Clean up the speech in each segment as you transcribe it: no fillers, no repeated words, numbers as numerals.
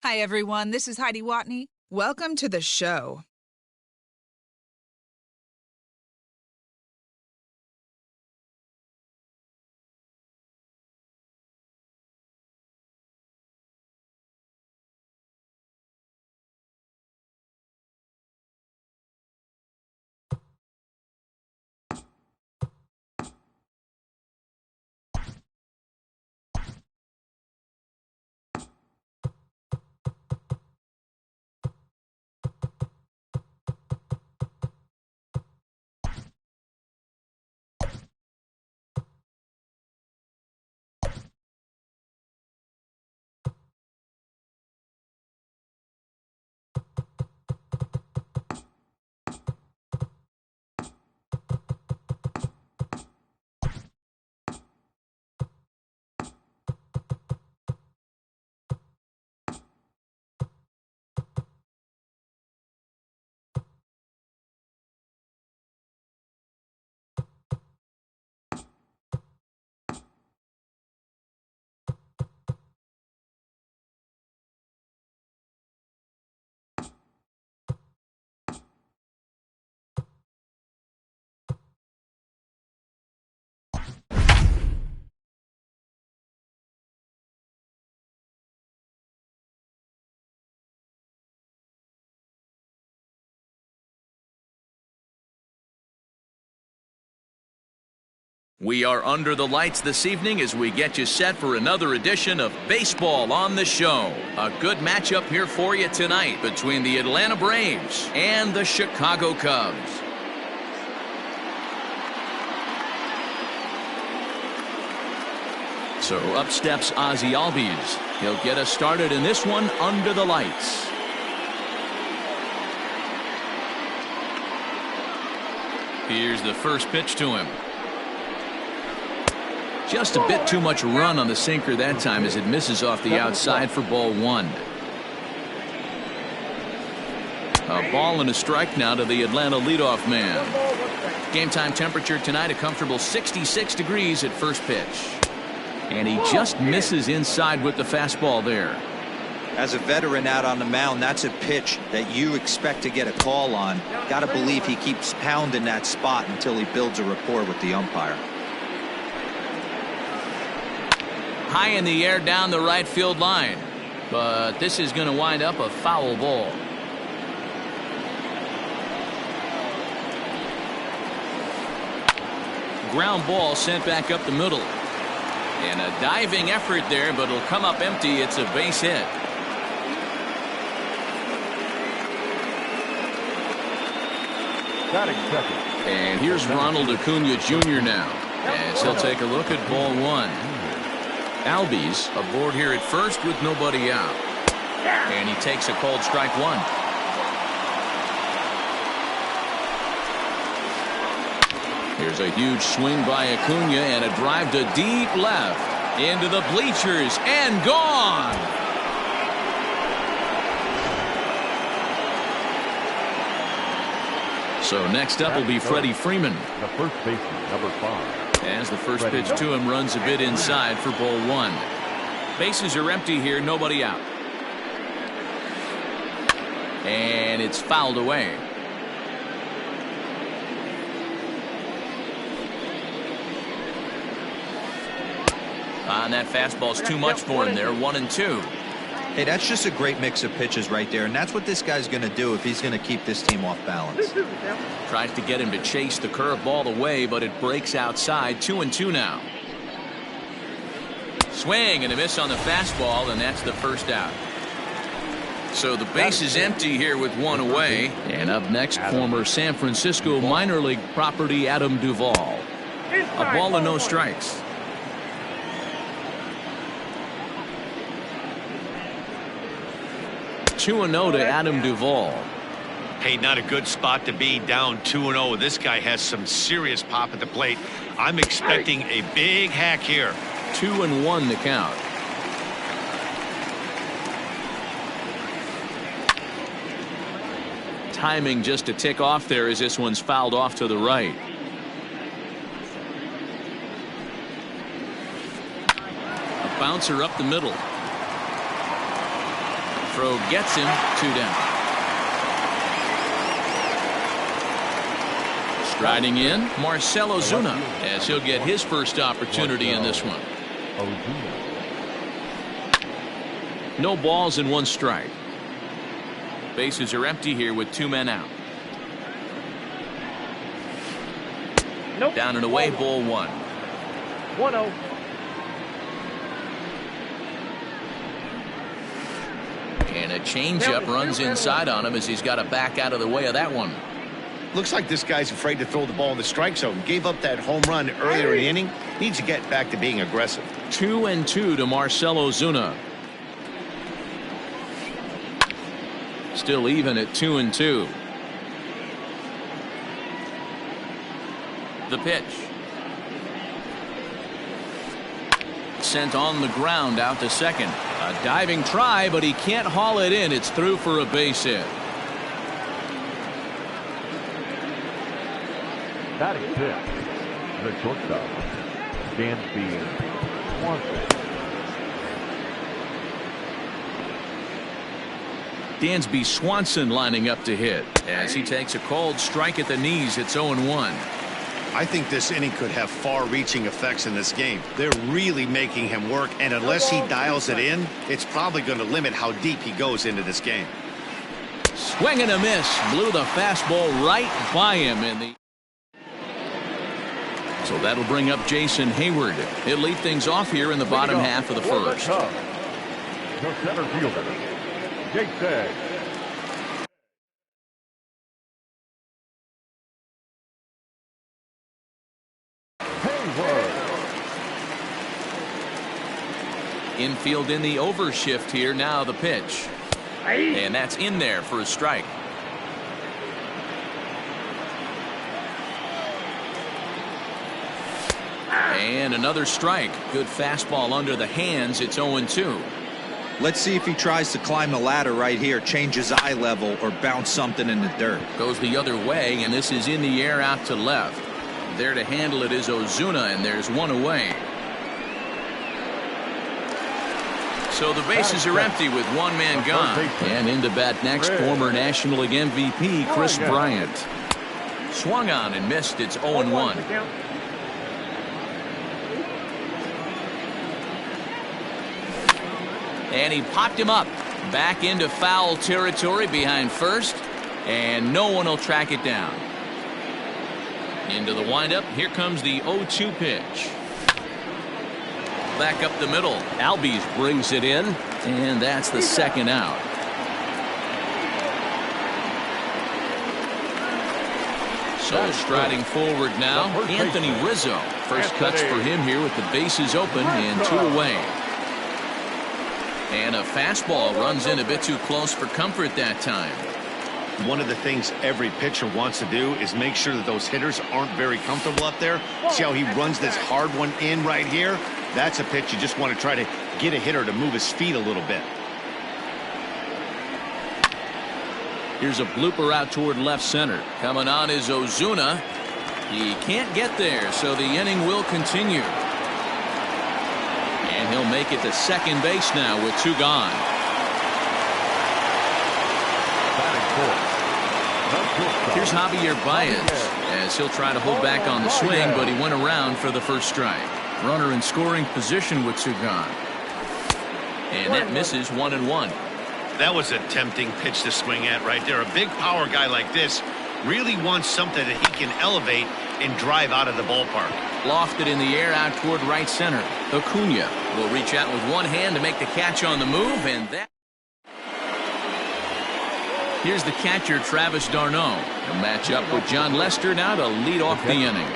Hi, everyone. This is Heidi Watney. Welcome to the show. We are under the lights this evening as we get you set for another edition of Baseball on the Show. A good matchup here for you tonight between the Atlanta Braves and the Chicago Cubs. So up steps Ozzie Albies. He'll get us started in this one under the lights. Here's the first pitch to him. Just a bit too much run on the sinker that time as it misses off the outside for ball one. A ball and a strike now to the Atlanta leadoff man. Game time temperature tonight a comfortable 66 degrees at first pitch. And he just misses inside with the fastball there. As a veteran out on the mound, that's a pitch that you expect to get a call on. Got to believe he keeps pounding that spot until he builds a rapport with the umpire. High in the air down the right field line, but this is going to wind up a foul ball. Ground ball sent back up the middle. And a diving effort there, but it'll come up empty. It's a base hit. And here's Ronald Acuna Jr. now, as he'll take a look at ball one. Albies aboard here at first with nobody out. And he takes a called strike one. Here's a huge swing by Acuna and a drive to deep left into the bleachers and gone. So next up will be Freddie Freeman. The first baseman, number 5. As the first pitch to him runs a bit inside for ball one. Bases are empty here, nobody out. And it's fouled away. And that fastball's too much for him there, 1-2. Hey, that's just a great mix of pitches right there, and that's what this guy's going to do if he's going to keep this team off balance. Tries to get him to chase the curveball away, but it breaks outside. 2-2 now. Swing and a miss on the fastball, and that's the first out. So the base is empty here with one away. And up next, former San Francisco minor league property Adam Duvall. A ball and no strikes. Two and 0 to Adam Duvall. Hey, not a good spot to be, down 2-0. This guy has some serious pop at the plate. I'm expecting a big hack here. 2-1 the count. Timing just to tick off there as this one's fouled off to the right. A bouncer up the middle. throw gets him 2 down. Striding in, Marcell Ozuna, as he'll get his first opportunity in this one. No balls and 1 strike. Bases are empty here with 2 men out. Nope. Down and away, ball 1. 1-0. And a changeup runs inside on him as he's got to back out of the way of that one. Looks like this guy's afraid to throw the ball in the strike zone. Gave up that home run earlier in the inning. Needs to get back to being aggressive. 2-2 to Marcell Ozuna. Still even at 2-2. The pitch. Sent on the ground out to second. A diving try, but he can't haul it in. It's through for a base hit. Batting 6, the shortstop, Dansby Swanson. Dansby Swanson lining up to hit as he takes a cold strike at the knees. It's 0-1. I think this inning could have far-reaching effects in this game. They're really making him work, and unless he dials it in, it's probably going to limit how deep he goes into this game. Swing and a miss. Blew the fastball right by him in the. So that'll bring up Jason Hayward. He'll lead things off here in the bottom half of the first. The center fielder, Jason Hayward. Infield in the overshift here. Now the pitch. And that's in there for a strike. And another strike. Good fastball under the hands. It's 0-2. Let's see if he tries to climb the ladder right here, change his eye level, or bounce something in the dirt. Goes the other way, and this is in the air out to left. There to handle it is Ozuna, and there's 1 away. So the bases are empty with 1 man gone. And into bat next, former National League MVP Chris Bryant. Swung on and missed. It's 0-1. And he popped him up back into foul territory behind first, and no one will track it down. Into the windup. Here comes the 0-2 pitch. Back up the middle. Albies brings it in, and that's the second out. So striding forward now, Anthony Rizzo. First cuts for him here with the bases open and 2 away. And a fastball runs in a bit too close for comfort that time. One of the things every pitcher wants to do is make sure that those hitters aren't very comfortable up there. See how he runs this hard one in right here? That's a pitch you just want to try to get a hitter to move his feet a little bit. Here's a blooper out toward left center. Coming on is Ozuna. He can't get there, so the inning will continue. And he'll make it to second base now with 2 gone. Here's Javier Baez as he'll try to hold back on the swing, but he went around for the first strike. Runner in scoring position with 2 gone. And that misses 1-1. That was a tempting pitch to swing at right there. A big power guy like this really wants something that he can elevate and drive out of the ballpark. Lofted in the air out toward right center. Acuna will reach out with 1 hand to make the catch on the move, and that. Here's the catcher, Travis d'Arnaud. A matchup with John Lester now to lead off the inning.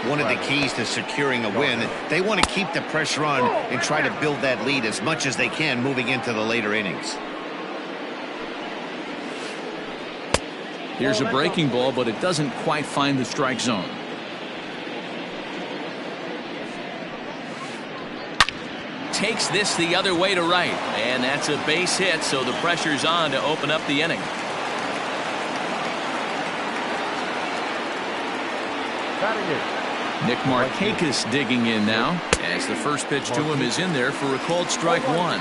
One of the keys to securing a win, they want to keep the pressure on and try to build that lead as much as they can moving into the later innings. Here's a breaking ball, but it doesn't quite find the strike zone. Takes this the other way to right, and that's a base hit, so the pressure's on to open up the inning. Nick Markakis digging in now as the first pitch to him is in there for a called strike 1.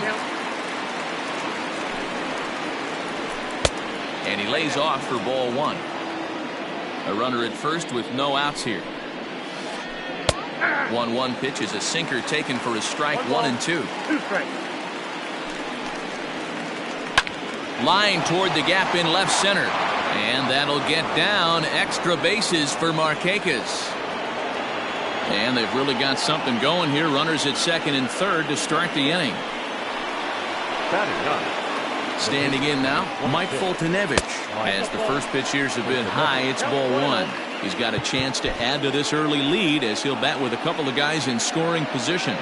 lays off for ball one. A runner at first with no outs here. 1-1 pitch is a sinker taken for a strike. 1-2. 2 strikes. Line toward the gap in left center. And that'll get down. Extra bases for Markakis. And they've really got something going here. Runners at second and third to start the inning. Standing in now, Mike Foltynewicz. As the first pitch here's a bit high, it's ball one. He's got a chance to add to this early lead as he'll bat with a couple of guys in scoring position.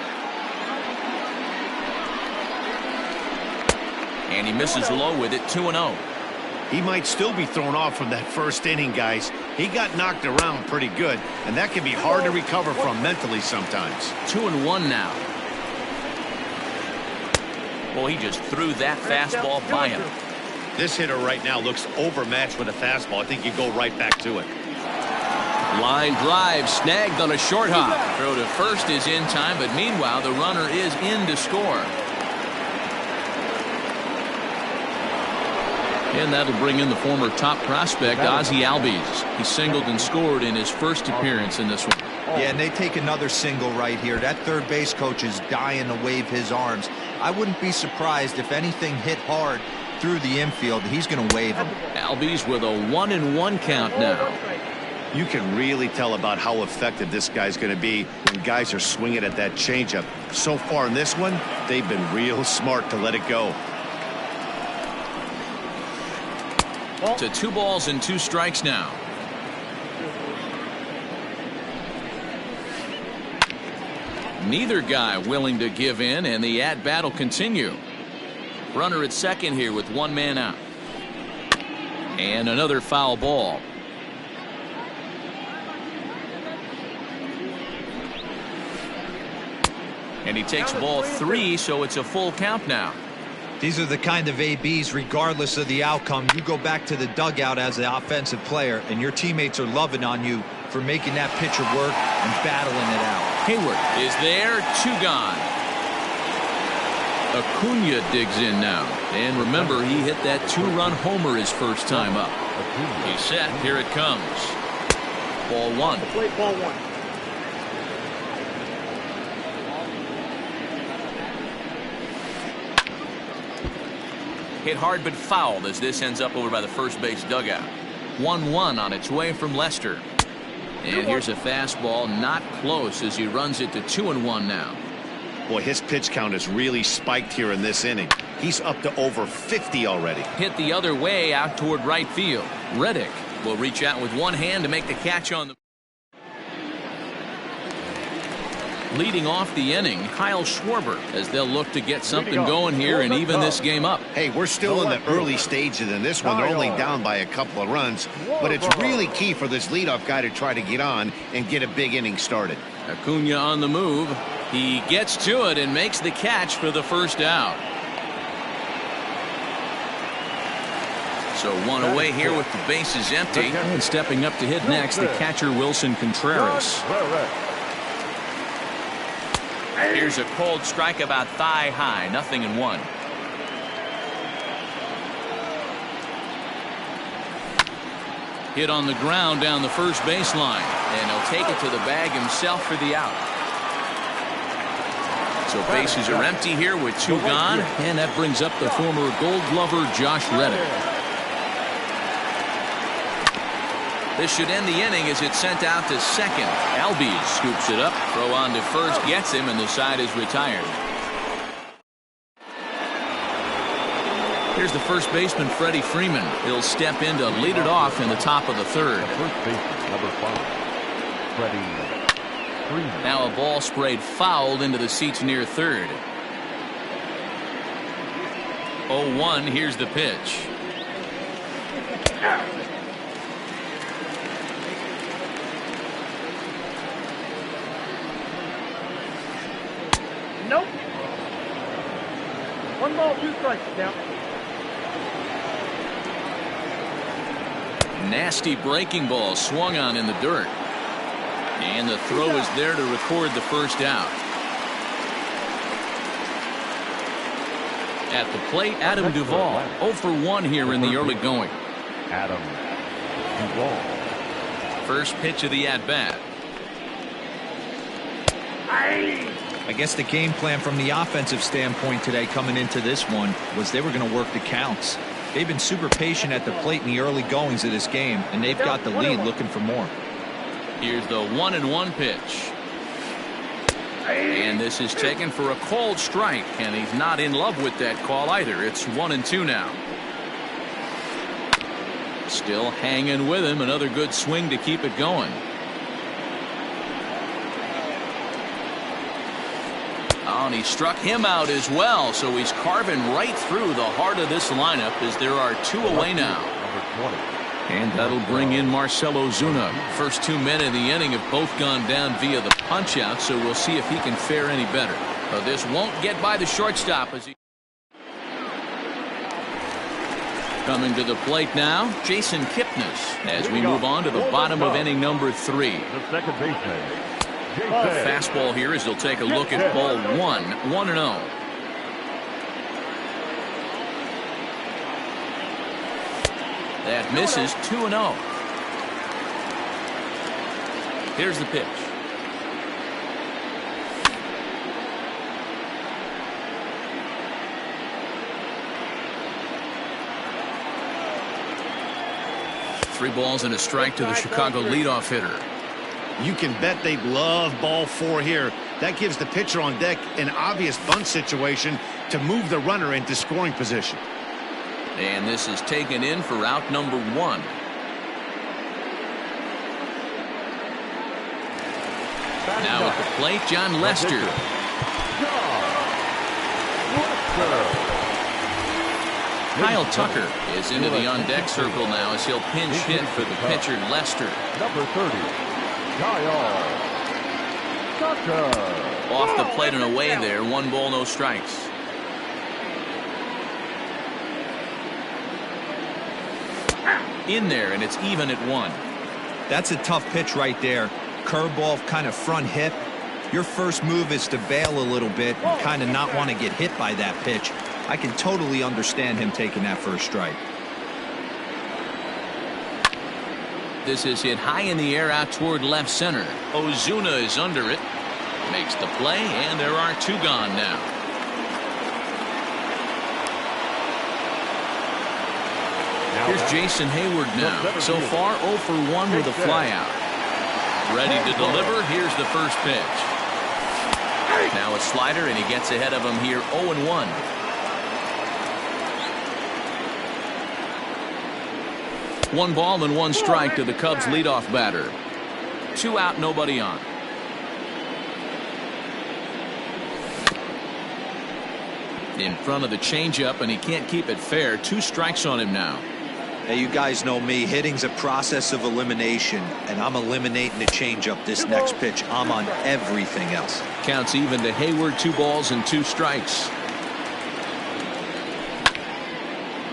And he misses low with it. 2-0. He might still be thrown off from that first inning, guys. He got knocked around pretty good, and that can be hard to recover from mentally sometimes. 2-1 now. Well, he just threw that fastball by him. This hitter right now looks overmatched with a fastball. I think you go right back to it. Line drive snagged on a short hop. Throw to first is in time, but meanwhile the runner is in to score. And that'll bring in the former top prospect, Ozzie Albies. He singled and scored in his first appearance in this one. Yeah, and they take another single right here. That third base coach is dying to wave his arms. I wouldn't be surprised if anything hit hard through the infield. He's going to wave him. Albies with a 1-1 count now. You can really tell about how effective this guy's going to be when guys are swinging at that changeup. So far in this one, they've been real smart to let it go. To 2 balls and 2 strikes now. Neither guy willing to give in, and the at-bat will continue. Runner at second here with 1 man out. And another foul ball. And he takes ball 3, so it's a full count now. These are the kind of ABs, regardless of the outcome. You go back to the dugout as the offensive player, and your teammates are loving on you for making that pitcher work and battling it out. Hayward is there. 2 gone. Acuna digs in now. And remember, he hit that 2-run homer his first time up. He's set. Here it comes. Ball 1. Play ball 1. Hit hard but fouled as this ends up over by the first base dugout. 1-1 on its way from Lester. And here's a fastball not close as he runs it to 2-1 now. Boy, his pitch count is really spiked here in this inning. He's up to over 50 already. Hit the other way out toward right field. Reddick will reach out with one hand to make the catch on the. Leading off the inning, Kyle Schwarber, as they'll look to get something going here and even this game up. Hey, we're still in the early stages in this one. They're only down by a couple of runs, but it's really key for this leadoff guy to try to get on and get a big inning started. Acuna on the move. He gets to it and makes the catch for the first out. So 1 away here with the bases empty. And stepping up to hit next, the catcher Wilson Contreras. Here's a cold strike about thigh high. 0-1. Hit on the ground down the first baseline, and he'll take it to the bag himself for the out. So bases are empty here with 2 gone, and that brings up the former Gold Glover Josh Reddick. This should end the inning as it's sent out to second. Albies scoops it up, throw on to first, gets him, and the side is retired. Here's the first baseman, Freddie Freeman. He'll step in to lead it off in the top of the third. First baseman, number 5, Freddie Freeman. Now a ball sprayed fouled into the seats near third. 0-1, here's the pitch. Nope. 1 ball, 2 strikes now. Nasty breaking ball swung on in the dirt. And the throw is there to record the first out. At the plate, Adam Duvall, 0 for 1 here in the early going. Adam Duvall. First pitch of the at-bat. I guess the game plan from the offensive standpoint today coming into this one was they were going to work the counts. They've been super patient at the plate in the early goings of this game, and they've got the lead looking for more. Here's the 1-1 pitch. And this is taken for a cold strike, and he's not in love with that call either. It's 1-2 now. Still hanging with him. Another good swing to keep it going. Oh, and he struck him out as well, so he's carving right through the heart of this lineup as there are 2 away now. Number 20. And that'll bring in Marcell Ozuna. First 2 men in the inning have both gone down via the punch-out, so we'll see if he can fare any better. But this won't get by the shortstop as he... Coming to the plate now, Jason Kipnis, as we move on to the bottom of inning number 3. The second baseman. Fastball here as he'll take a look at ball 1, 1-0. That misses 2-0. Here's the pitch. Three balls and a strike to the Chicago leadoff hitter. You can bet they love ball 4 here. That gives the pitcher on deck an obvious bunt situation to move the runner into scoring position. And this is taken in for out number 1. Now at the plate, John Lester. Kyle Tucker is into the on-deck circle now as he'll pinch hit for the pitcher Lester. Number 30, Kyle Tucker. Off the plate and away there. 1 ball, no strikes. In there, and it's even at 1. That's a tough pitch right there. Curveball, kind of front hip. Your first move is to bail a little bit and kind of not want to get hit by that pitch. I can totally understand him taking that first strike. This is hit high in the air out toward left center. Ozuna is under it. Makes the play, and there are 2 gone now. Here's Jason Hayward now. So far 0 for 1 with a flyout. Ready to deliver. Here's the first pitch. Now a slider, and he gets ahead of him here 0-1. One ball and 1 strike to the Cubs leadoff batter. 2 out, nobody on. In front of the changeup, and he can't keep it fair. 2 strikes on him now. Hey, you guys know me. Hitting's a process of elimination, and I'm eliminating the changeup this next pitch. I'm on everything else. Counts even to Hayward. 2 balls and 2 strikes.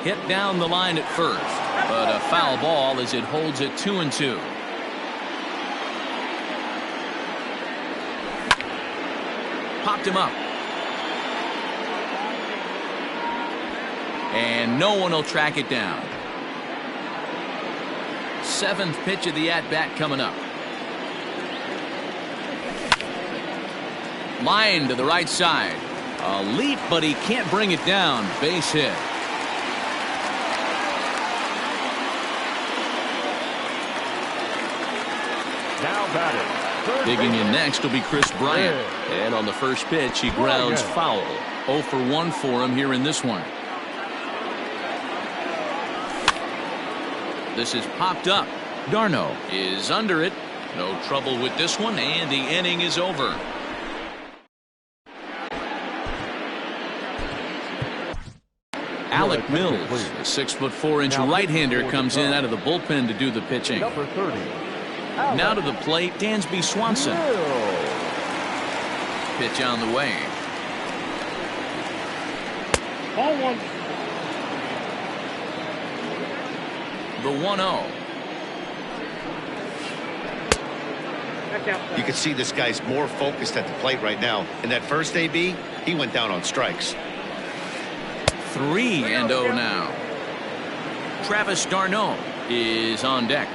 Hit down the line at first, but a foul ball as it holds it 2-2. Popped him up. And no one will track it down. 7th pitch of the at-bat coming up. Line to the right side. A leap, but he can't bring it down. Base hit. Now batting. Digging in next will be Chris Bryant. And on the first pitch, he grounds foul. 0 for 1 for him here in this one. This is popped up. Darno is under it. No trouble with this one, and the inning is over. Alec Mills, a 6'4" right-hander, comes in out of the bullpen to do the pitching. Number 30. Now to the plate, Dansby Swanson. Pitch on the way. Ball 1. The 1-0. You can see this guy's more focused at the plate right now. In that first AB, he went down on strikes. 3-0 now. Travis d'Arnaud is on deck.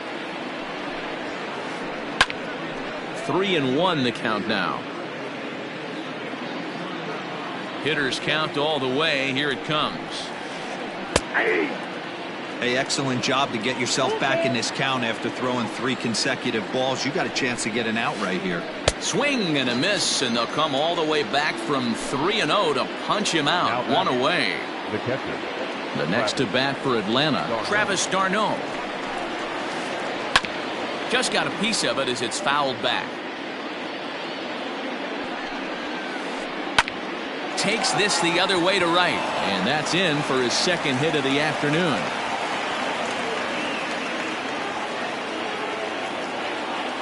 3-1 the count now. Hitters count all the way. Here it comes. Hey, excellent job to get yourself back in this count after throwing 3 consecutive balls. You got a chance to get an out right here. Swing and a miss, and they'll come all the way back from 3-0 to punch him out. 1 away. The catcher. The next to bat for Atlanta, Travis d'Arnaud. Just got a piece of it as it's fouled back. Takes this the other way to right, and that's in for his second hit of the afternoon.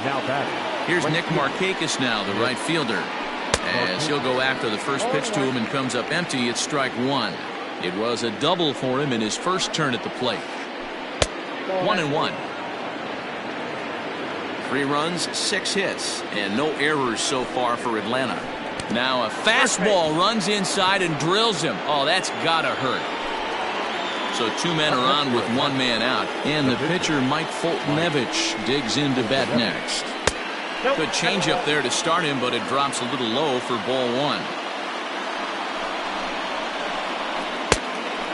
Now batting. Here's Nick Markakis now, the right fielder. As he'll go after the first pitch to him and comes up empty, it's strike 1. It was a double for him in his first turn at the plate. 1-1. 3 runs, 6 hits, and no errors so far for Atlanta. Now a fastball runs inside and drills him. Oh, that's gotta hurt. So 2 men are on with 1 man out, and the pitcher Mike Foltynewicz digs in to bat next. Good changeup there to start him, but it drops a little low for ball 1.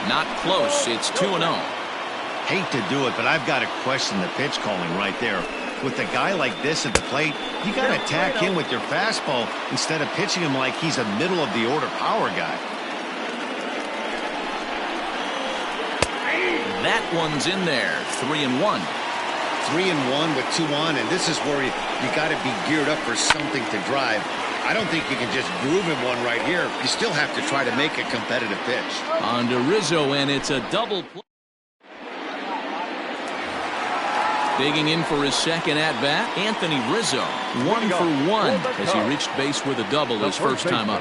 Not close. It's 2-0. Hate to do it, but I've got to question the pitch calling right there. With a guy like this at the plate, you got to attack him with your fastball instead of pitching him like he's a middle-of-the-order power guy. That one's in there. 3-1. 3-1 with 2 on, and this is where you got to be geared up for something to drive. I don't think you can just groove him one right here. You still have to try to make a competitive pitch. On to Rizzo, and it's a double play. Digging in for his second at-bat, Anthony Rizzo. 1 for 1 as he reached base with a double his first time up.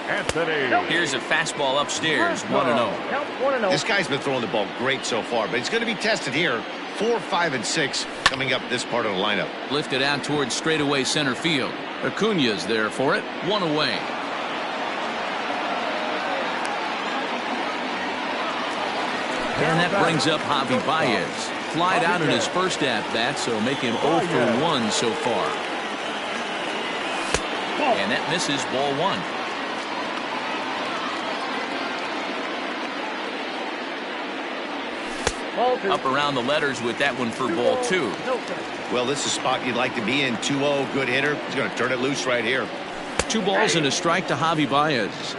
Anthony. Here's a fastball upstairs, 1-0. This guy's been throwing the ball great so far, but he's going to be tested here. 4, 5, and 6 coming up this part of the lineup. Lifted out towards straightaway center field. Acuna's there for it. 1 away. And that brings up Javi Baez. Flied out in his first at-bat, so make him 0 for 1 so far. And that misses ball 1. Up around the letters with that one for ball 2. Well, this is a spot you'd like to be in. 2-0, good hitter. He's going to turn it loose right here. 2 balls and a strike to Javi Baez.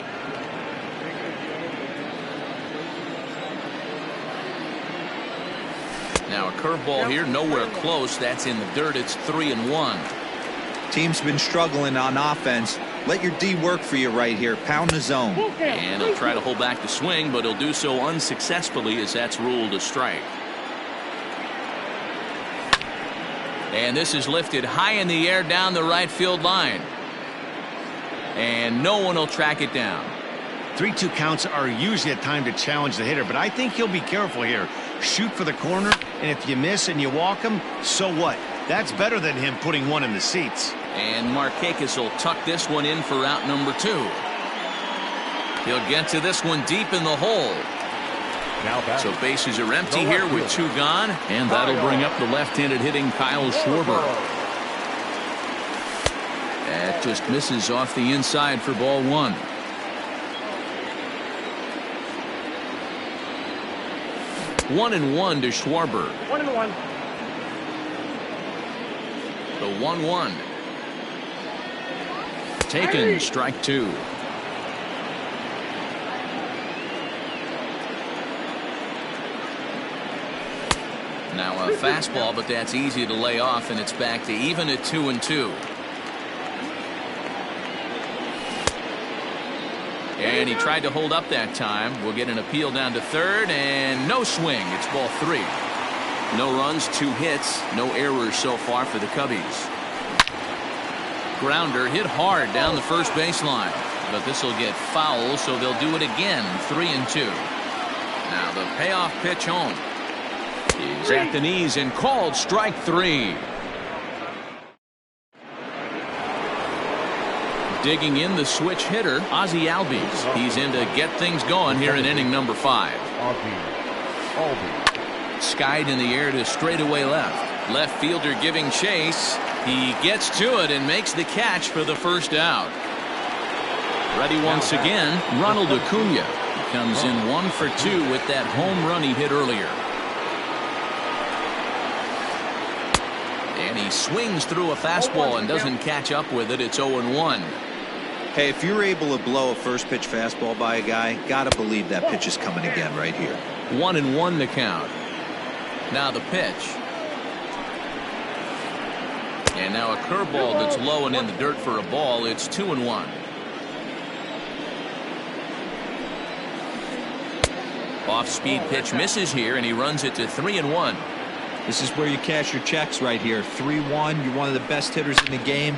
Now a curveball here, nowhere close. That's in the dirt. It's 3-1. Team's been struggling on offense. Let your D work for you right here. Pound the zone. And he'll try to hold back the swing, but he'll do so unsuccessfully as that's ruled a strike. And this is lifted high in the air down the right field line. And no one will track it down. 3-2 counts are usually a time to challenge the hitter, but I think he'll be careful here. Shoot for the corner, and if you miss and you walk him, so what? That's better than him putting one in the seats. And Markakis will tuck this one in for out number 2. He'll get to this one deep in the hole. So bases are empty here with 2 gone, and that'll bring up the left-handed hitting Kyle Schwarber. That just misses off the inside for ball 1. One and 1 to Schwarber. 1-1. The 1-1. Taken, strike 2. Now a fastball, but that's easy to lay off, and it's back to even at 2-2. And he tried to hold up that time. We'll get an appeal down to third, and no swing. It's ball 3. No runs, 2 hits, no errors so far for the Cubbies. Grounder hit hard down the first baseline, but this will get foul, so they'll do it again. 3-2. Now the payoff pitch home. He's at the knees and called strike 3. Digging in the switch hitter, Ozzie Albies. He's in to get things going here in inning number 5. skied in the air to straightaway left. Left fielder giving chase. He gets to it and makes the catch for the first out. Ready once again, Ronald Acuna. He comes in 1 for 2 with that home run he hit earlier. And he swings through a fastball and doesn't catch up with it. It's 0-1. Hey, if you're able to blow a first pitch fastball by a guy, gotta believe that pitch is coming again right here. 1-1 to count. Now the pitch. And now a curveball that's low and in the dirt for a ball. It's 2-1. Off-speed pitch misses here, and he runs it to 3-1. This is where you cash your checks right here. 3-1. You're one of the best hitters in the game.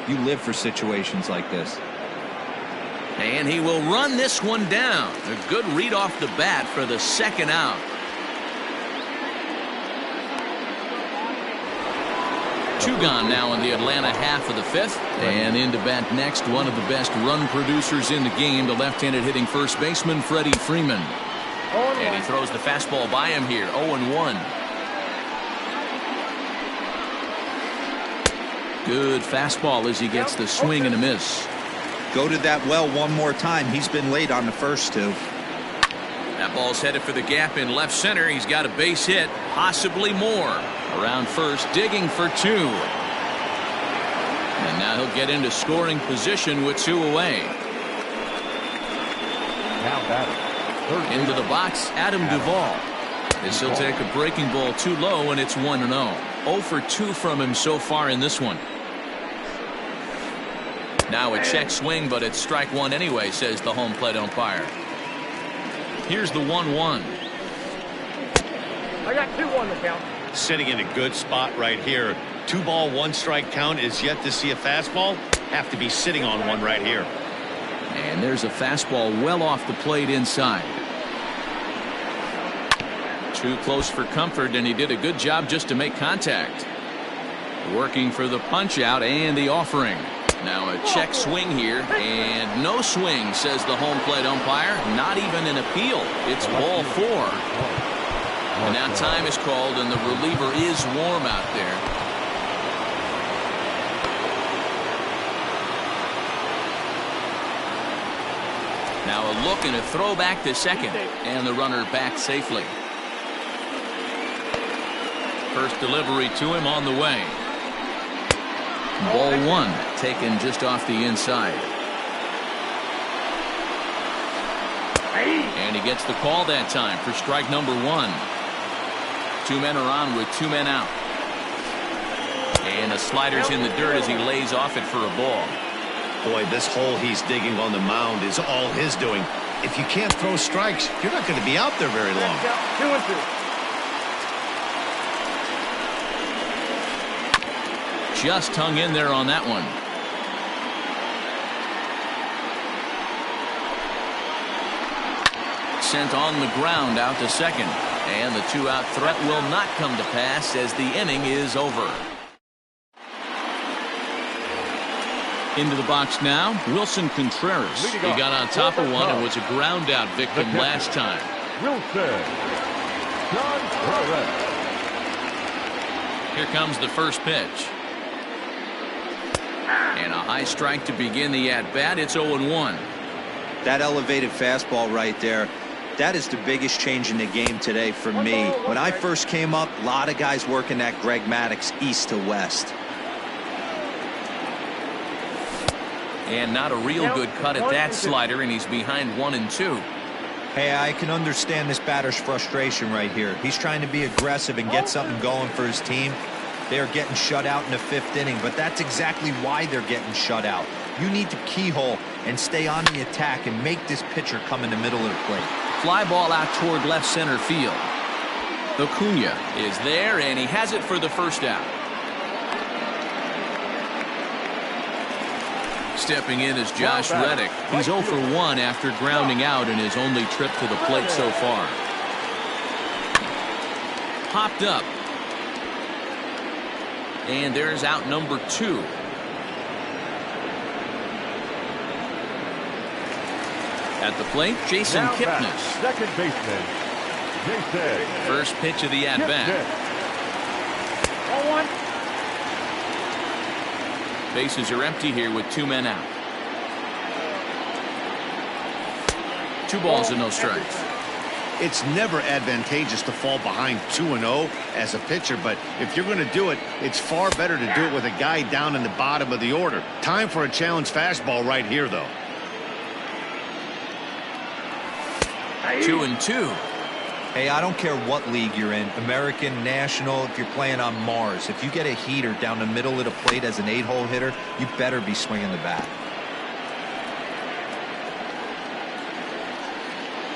You live for situations like this. And he will run this one down. A good read off the bat for the second out. Two gone now in the Atlanta half of the fifth. And in to bat next, one of the best run producers in the game, the left-handed hitting first baseman, Freddie Freeman. And he throws the fastball by him here, 0-1. Good fastball as he gets the swing and a miss. Go to that well one more time. He's been late on the first two. That ball's headed for the gap in left center. He's got a base hit, possibly more. Around first, digging for 2. And now he'll get into scoring position with 2 away. Now batting. Into the box, Adam Duvall. As he'll take a breaking ball too low, and it's 1-0. 0 for 2 from him so far in this one. Now a check swing, but it's strike one anyway, says the home plate umpire. Here's the 1-1. I got 2-1 to count. Sitting in a good spot right here. 2 ball, 1 strike count is yet to see a fastball. Have to be sitting on one right here. And there's a fastball well off the plate inside. Too close for comfort, and he did a good job just to make contact. Working for the punch out and the offering. Now a check swing here, and no swing, says the home plate umpire. Not even an appeal. It's ball 4. And now time is called, and the reliever is warm out there. Now a look and a throw back to second, and the runner back safely. First delivery to him on the way. Ball 1 taken just off the inside. And he gets the call that time for strike number 1. 2 men are on with 2 men out. And a slider's in the dirt as he lays off it for a ball. Boy, this hole he's digging on the mound is all his doing. If you can't throw strikes, you're not going to be out there very long. 2-2. Just hung in there on that one. Sent on the ground out to second. And the 2-out threat will not come to pass as the inning is over. Into the box now, Wilson Contreras. He got on top of one and was a ground out victim last time. Wilson Contreras. Here comes the first pitch. And a high strike to begin the at-bat. It's 0-1. That elevated fastball right there, that is the biggest change in the game today for me. When I first came up, a lot of guys working that Greg Maddux east to west. And not a real good cut at that slider, and he's behind 1-2. Hey, I can understand this batter's frustration right here. He's trying to be aggressive and get something going for his team. They are getting shut out in the 5th inning, but that's exactly why they're getting shut out. You need to keyhole and stay on the attack and make this pitcher come in the middle of the plate. Fly ball out toward left center field. Acuna is there, and he has it for the first out. Stepping in is Josh Reddick. He's 0 for 1 after grounding out in his only trip to the plate so far. Popped up. And there's out number 2. At the plate, Jason Kipnis. Second baseman, First pitch of the at-bat. 1-1. Bases are empty here with 2 men out. 2 balls and no strikes. It's never advantageous to fall behind 2-0 as a pitcher, but if you're going to do it, it's far better to do it with a guy down in the bottom of the order. Time for a challenge fastball right here, though. 2-2. Hey, I don't care what league you're in, American, National, if you're playing on Mars. If you get a heater down the middle of the plate as an 8-hole hitter, you better be swinging the bat.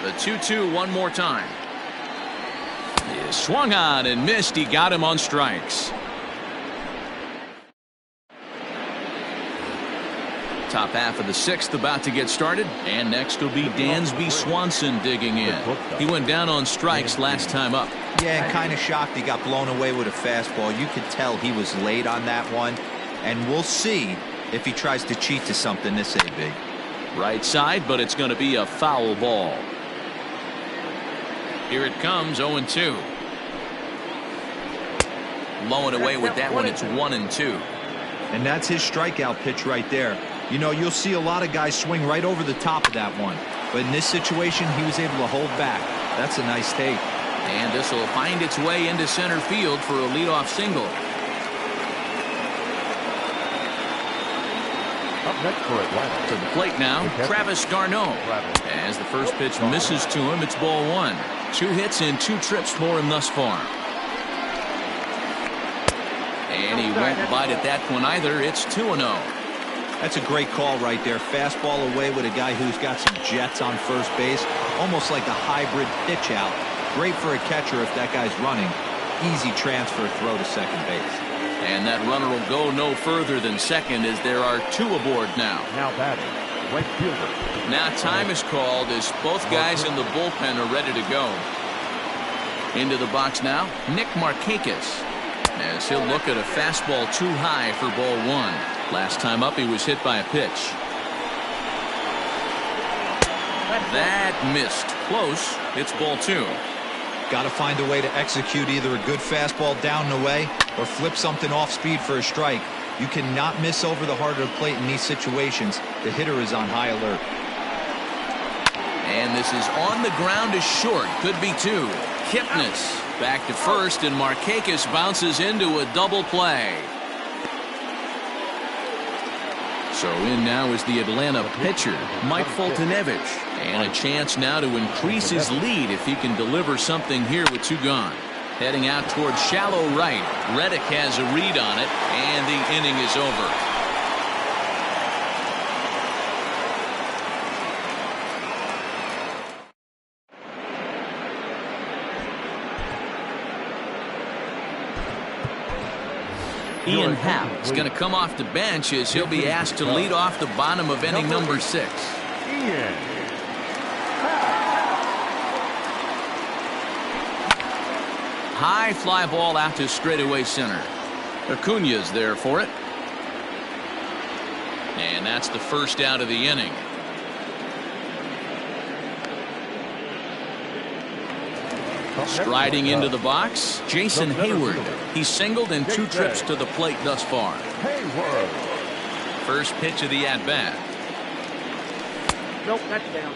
The 2-2 one more time. He swung on and missed. He got him on strikes. Top half of the 6th about to get started. And next will be Dansby Swanson digging in. He went down on strikes last time up. Yeah, and kind of shocked he got blown away with a fastball. You could tell he was late on that one. And we'll see if he tries to cheat to something this AB. Right side, but it's going to be a foul ball. Here it comes, 0-2. Low and away with that one, it's 1-2. And that's his strikeout pitch right there. You know, you'll see a lot of guys swing right over the top of that one. But in this situation, he was able to hold back. That's a nice take. And this will find its way into center field for a leadoff single. Up next for Atlanta. To the plate now, Travis d'Arnaud. As the first pitch misses to him, it's ball 1. 2 hits and 2 trips for him thus far. And he won't bite at that one either. It's 2-0. That's a great call right there. Fastball away with a guy who's got some jets on first base. Almost like a hybrid pitch out. Great for a catcher if that guy's running. Easy transfer throw to second base. And that runner will go no further than second as there are 2 aboard now. Now batting, right fielder. Now time is called as both guys in the bullpen are ready to go. Into the box now, Nick Markakis. As he'll look at a fastball too high for ball 1. Last time up he was hit by a pitch. That missed. Close. It's ball 2. Got to find a way to execute either a good fastball down and away or flip something off speed for a strike. You cannot miss over the heart of the plate in these situations. The hitter is on high alert. And this is on the ground is short. Could be 2. Kipnis back to first, and Markakis bounces into a double play. So in now is the Atlanta pitcher, Mike Foltynewicz. And a chance now to increase his lead if he can deliver something here with 2 gone. Heading out towards shallow right. Reddick has a read on it, and the inning is over. Ian Happ is going to come off the bench as he'll be asked to lead off the bottom of inning number 6. Ian. High fly ball out to straightaway center. Acuna's there for it. And that's the first out of the inning. Striding into the box, Jason Hayward. He's singled in 2 trips to the plate thus far. Hayward. First pitch of the at-bat. Nope, that's down.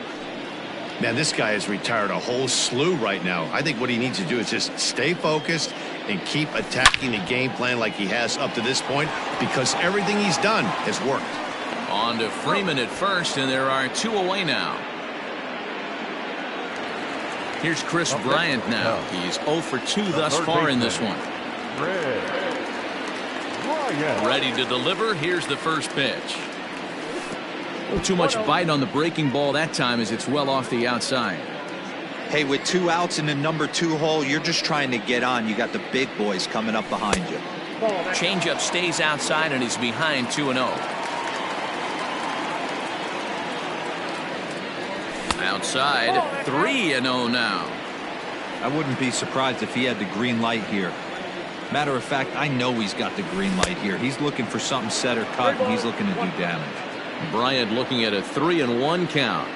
Man, this guy has retired a whole slew right now. I think what he needs to do is just stay focused and keep attacking the game plan like he has up to this point, because everything he's done has worked. On to Freeman at first, and there are 2 away now. Here's Chris Bryant now. He's 0 for 2 thus far in this one. Ready to deliver. Here's the first pitch. Too much bite on the breaking ball that time as it's well off the outside. Hey, with 2 outs in the number 2 hole, you're just trying to get on. You got the big boys coming up behind you. Changeup stays outside and he's behind 2-0. Outside 3-0 now. I wouldn't be surprised if he had the green light here. Matter of fact, I know he's got the green light here. He's looking for something set or cut, and he's looking to do damage. Bryant looking at a 3-1 count.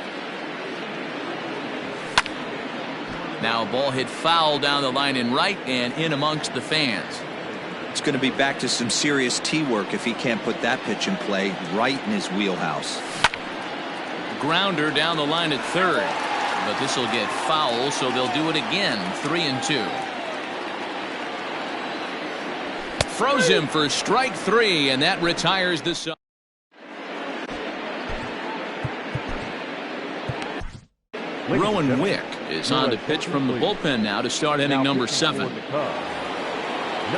Now a ball hit foul down the line in right and in amongst the fans. It's going to be back to some serious tee work if he can't put that pitch in play right in his wheelhouse. Grounder down the line at third, but this will get foul, so they'll do it again. 3-2. Froze him for strike 3, and that retires the sub. Rowan Wick is on the pitch from the bullpen now to start inning number 7.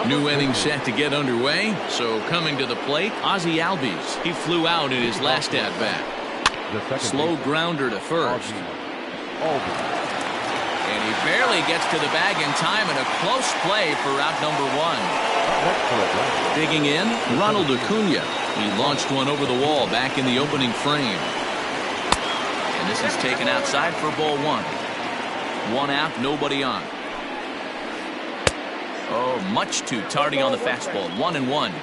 New inning set to get underway, so coming to the plate, Ozzie Albies. He flew out in his last at-bat. Slow grounder to first. And he barely gets to the bag in time, and a close play for out number 1. Digging in, Ronald Acuna. He launched one over the wall back in the opening frame. And this is taken outside for ball 1. 1 out, nobody on. Oh, much too tardy on the fastball. 1-1.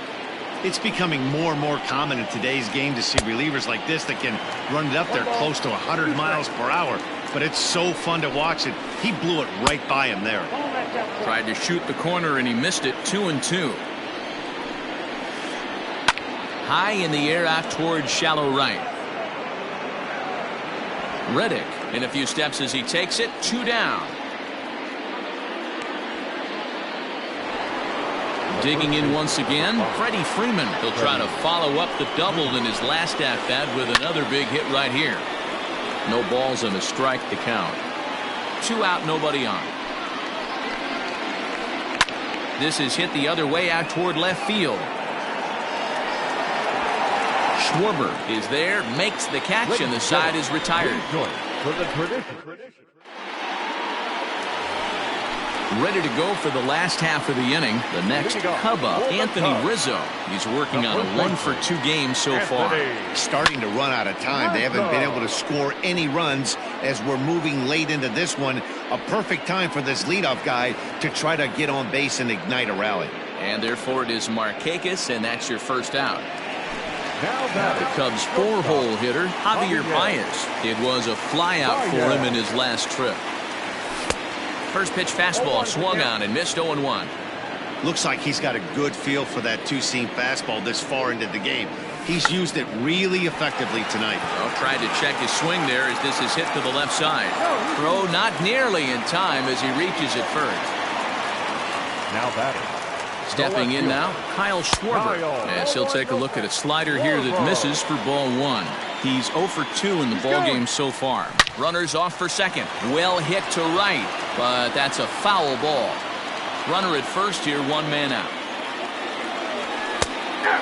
It's becoming more and more common in today's game to see relievers like this that can run it up there close to 100 miles per hour. But it's so fun to watch it. He blew it right by him there. Tried to shoot the corner and he missed it. 2-2. High in the air out towards shallow right. Reddick in a few steps as he takes it. 2 down. Digging in once again, Freddie Freeman. He'll try to follow up the double in his last at-bat with another big hit right here. No balls and a strike to count. 2 out, nobody on. This is hit the other way out toward left field. Schwarber is there, makes the catch, and the side is retired. Ready to go for the last half of the inning. The next Cub up, Anthony Rizzo. He's working on a 1-for-2 game so far. Starting to run out of time. They haven't been able to score any runs as we're moving late into this one. A perfect time for this leadoff guy to try to get on base and ignite a rally. And therefore it is Markakis, and that's your first out. The Cubs' 4-hole hitter, Javier Baez. It was a flyout for him in his last trip. First pitch fastball swung on and missed. 0-1. Looks like he's got a good feel for that two-seam fastball this far into the game. He's used it really effectively tonight. Well, tried to check his swing there as this is hit to the left side. Throw not nearly in time as he reaches it first. Now batting. Stepping in now, Kyle Schwarber. As he'll take a look at a slider here that misses for ball 1. He's 0 for 2 in the ballgame so far. Runners off for second. Well hit to right, but that's a foul ball. Runner at first here, 1 man out.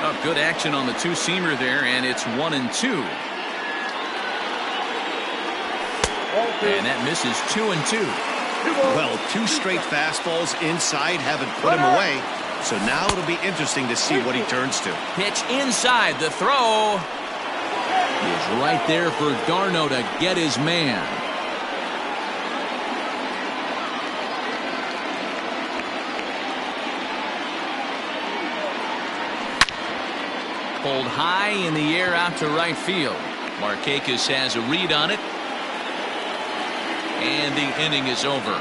Oh, good action on the two-seamer there, and it's 1-2. And that misses. 2-2. Well, 2 straight fastballs inside haven't put him away. So now it'll be interesting to see what he turns to. Pitch inside. The throw is right there for Darno to get his man. Pulled high in the air out to right field. Markakis has a read on it. And the inning is over.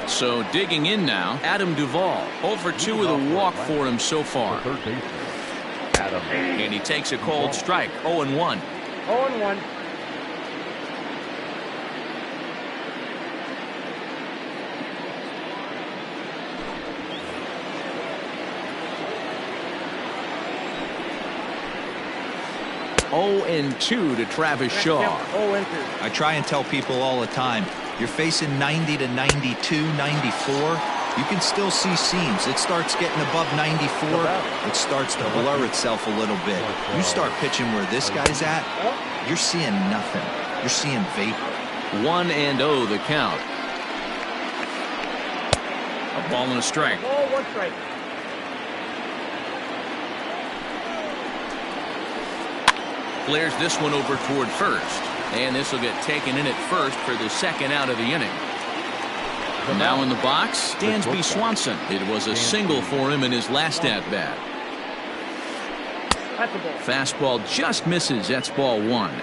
So digging in now, Adam Duvall. 0 for 2 with a walk for him so far. And he takes a cold strike. 0-1. 0-1. And 2 to Travis Shaw. I try and tell people all the time, you're facing 90 to 92, 94. You can still see seams. It starts getting above 94. It starts to blur itself a little bit. You start pitching where this guy's at, you're seeing nothing. You're seeing vapor. 1-0 the count. A ball and a strike. Oh, 1 strike. Flares this one over toward first. And this will get taken in at first for the second out of the inning. Now in the box, Dansby Swanson. It was a single for him in his last at-bat. That's a ball. Fastball just misses. That's ball one.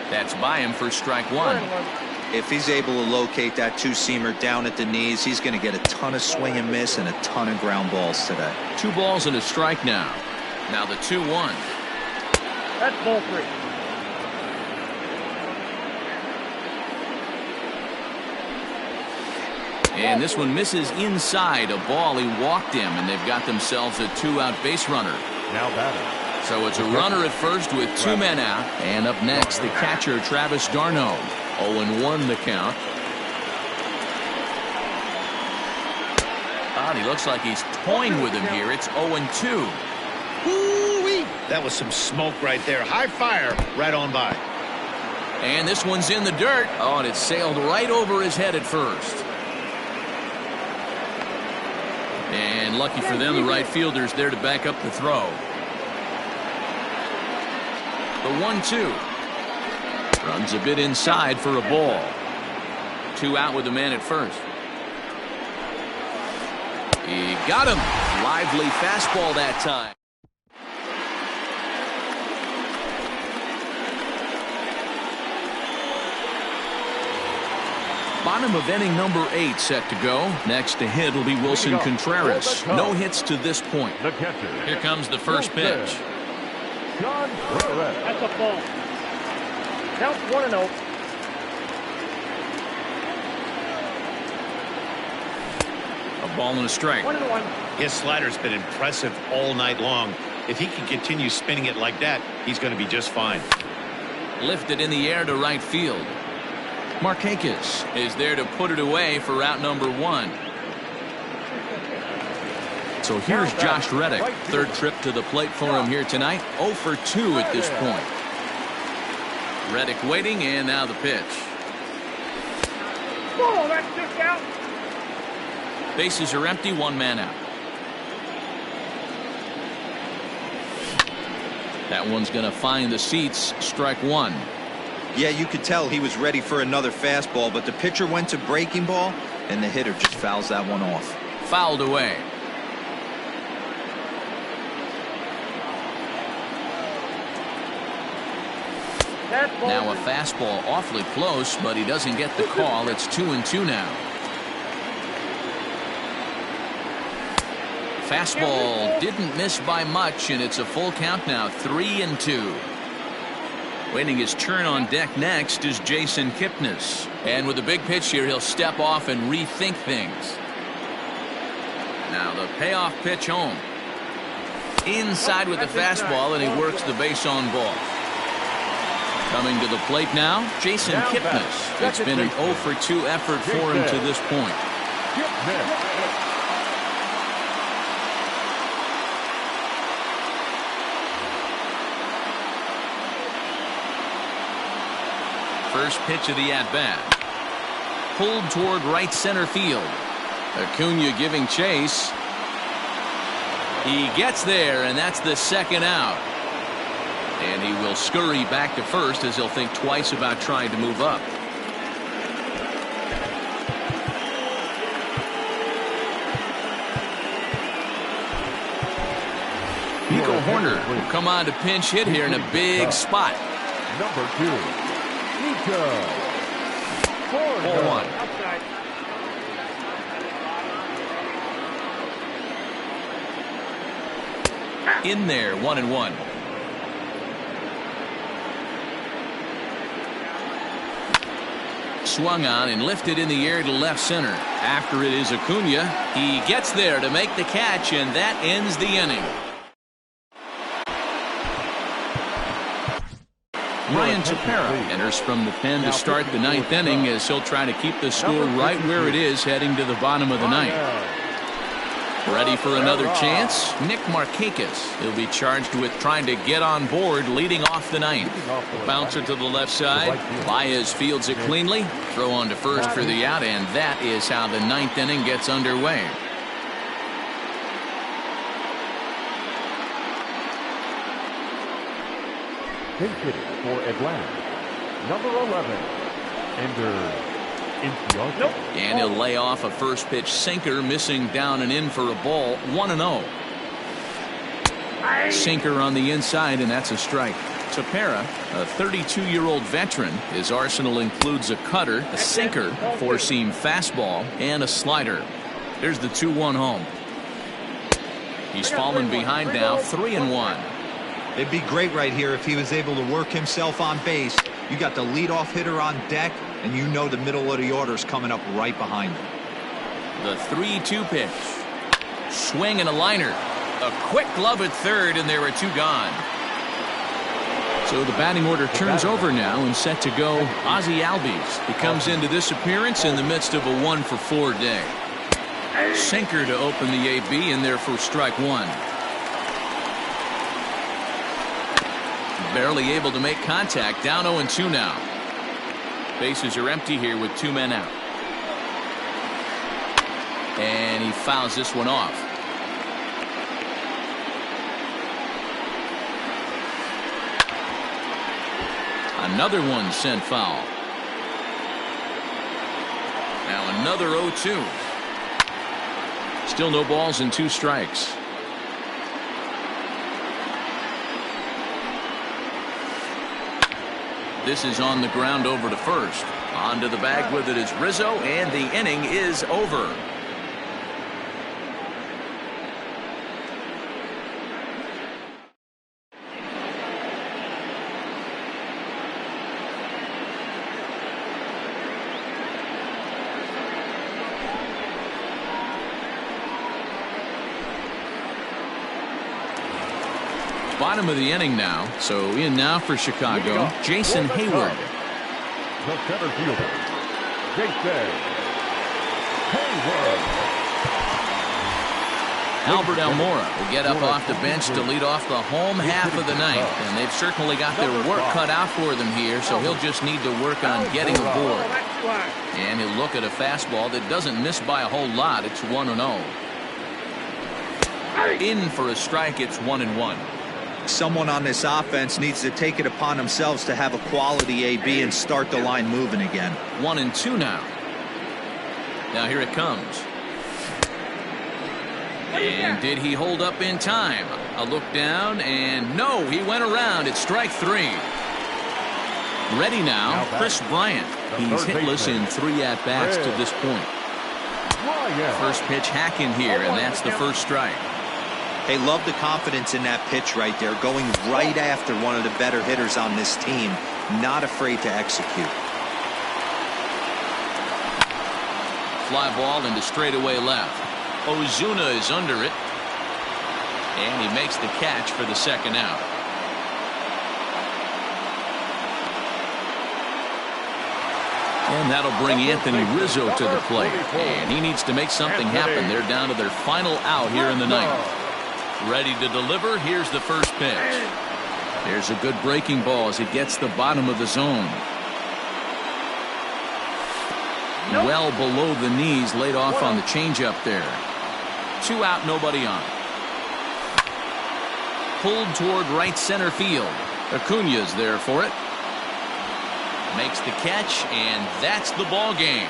That's by him for strike one. If he's able to locate that two-seamer down at the knees, he's going to get a ton of swing and miss and a ton of ground balls today. 2 balls and a strike now. Now the 2-1. That's ball 3. And this one misses inside. A ball, he walked him, and they've got themselves a 2-out base runner. Now batting. So it's a runner at first with 2 men out. And up next, the catcher, Travis d'Arnaud. 0-1 the count. God, he looks like he's toying with him here. It's 0-2. Woo-wee. That was some smoke right there. High fire right on by. And this one's in the dirt. Oh, and it sailed right over his head at first. And lucky for them, the right fielder's there to back up the throw. The 1-2. Runs a bit inside for a ball. 2 out with the man at first. He got him. Lively fastball that time. Bottom of inning number 8 set to go. Next to hit will be Wilson Contreras. No hits to this point. The catcher. Here comes the first pitch. That's a ball. Count 1-0. A ball and a strike. 1-1. His slider's been impressive all night long. If he can continue spinning it like that, he's going to be just fine. Lifted in the air to right field. Markakis is there to put it away for out number 1. So here's Josh Reddick. Third trip to the plate for him here tonight. 0 for 2 at this point. Reddick waiting, and now the pitch. Oh, that's just out. Bases are empty, 1 man out. That one's going to find the seats. Strike 1. Yeah, you could tell he was ready for another fastball, but the pitcher went to breaking ball, and the hitter just fouls that one off. Fouled away. Now a fastball awfully close, but he doesn't get the call. It's 2-2 now. Fastball didn't miss by much, and it's a full count now. 3-2. Waiting his turn on deck next is Jason Kipnis. And with a big pitch here, he'll step off and rethink things. Now the payoff pitch home. Inside with the fastball, and he works the base on ball. Coming to the plate now, Jason Kipnis. It's been an 0 for 2 effort for him to this point. First pitch of the at-bat. Pulled toward right center field. Acuna giving chase. He gets there, and that's the 2nd out. And he will scurry back to first as he'll think twice about trying to move up. Nico Horner will come on to pinch hit here in a big spot. Number 2, Nico Horner. 4-1. Outside. In there, 1-1. Swung on and lifted in the air to left center. After it is Acuna. He gets there to make the catch, and that ends the inning. Ryan Tepera enters from the pen to start the 9th inning as he'll try to keep the score right where it is heading to the bottom of the 9th. Ready for another chance? Nick Markakis. He'll be charged with trying to get on board leading off the 9th. Bouncer to the left side. Baez fields it cleanly. Throw on to first for the out, and that is how the 9th inning gets underway. Pinch hitting for Atlanta, number 11, Ender Nope. And he'll lay off a first pitch sinker, missing down and in for a ball. 1-0. Sinker on the inside, and that's a strike. Tepera, a 32-year-old veteran. His arsenal includes a cutter, a sinker, a four-seam fastball, and a slider. There's the 2-1 home. He's fallen behind now, 3-1. It'd be great right here if he was able to work himself on base. You got the leadoff hitter on deck, and you know the middle of the order's coming up right behind him. The 3-2 pitch. Swing and a liner. A quick glove at third, and there are two gone. So the batting order turns over now, and set to go Ozzie Albies. He comes into this appearance in the midst of a 1-for-4 day. Sinker to open the AB, and there for strike one. Barely able to make contact. Down 0-2 now. Bases are empty here with two men out. And he fouls this one off. Another one sent foul. Now another 0-2. Still no balls and two strikes. This is on the ground over to first. On to the bag with it is Rizzo, and the inning is over. Bottom of the inning now. So in now for Chicago, Jason Hayward. The center fielder, Jason Hayward. Albert Almora will get up off the bench to lead off the home half of the ninth. And they've certainly got their work cut out for them here, so he'll just need to work on getting aboard. And he'll look at a fastball that doesn't miss by a whole lot. It's 1-0. In for a strike, it's 1-1. Someone on this offense needs to take it upon themselves to have a quality AB and start the line moving again. 1-2 now. Now here it comes. And did he hold up in time? A look down, and no, he went around. It's strike three. Ready now, Chris Bryant. He's hitless in 3 at-bats to this point. First pitch hacking here, and that's the first strike. They love the confidence in that pitch right there, going right after one of the better hitters on this team, not afraid to execute. Fly ball into straightaway left. Ozuna is under it, and he makes the catch for the second out. And that'll bring Anthony Rizzo to the plate, and he needs to make something happen. They're down to their final out here in the ninth. Ready to deliver. Here's the first pitch. There's a good breaking ball as it gets the bottom of the zone. Well below the knees, laid off on the changeup there. 2 out, nobody on. Pulled toward right center field. Acuña's there for it. Makes the catch, and that's the ball game.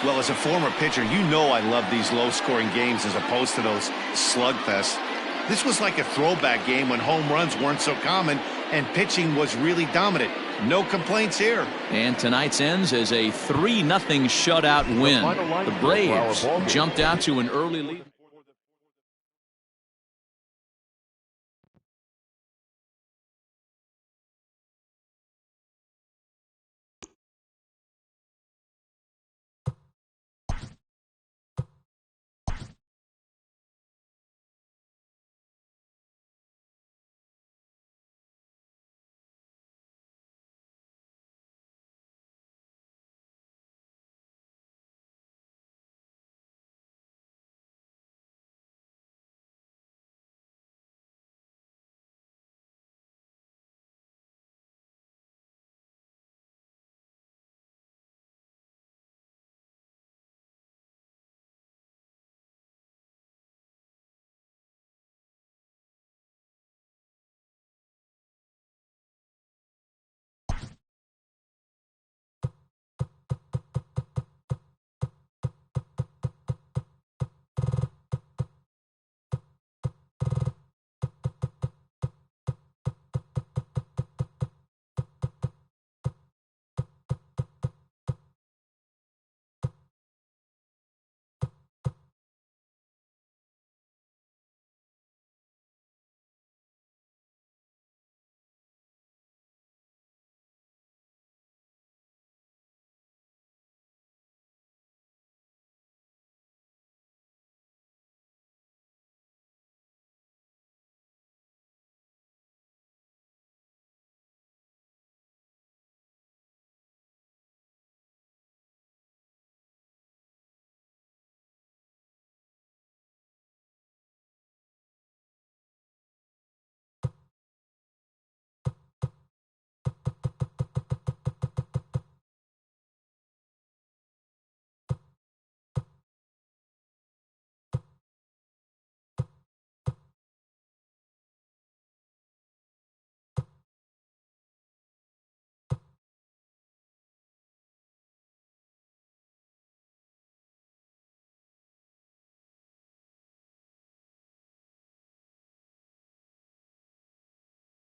Well, as a former pitcher, you know I love these low-scoring games as opposed to those slugfests. This was like a throwback game when home runs weren't so common and pitching was really dominant. No complaints here. And tonight's ends as a 3-0 shutout win. The Braves jumped out to an early lead.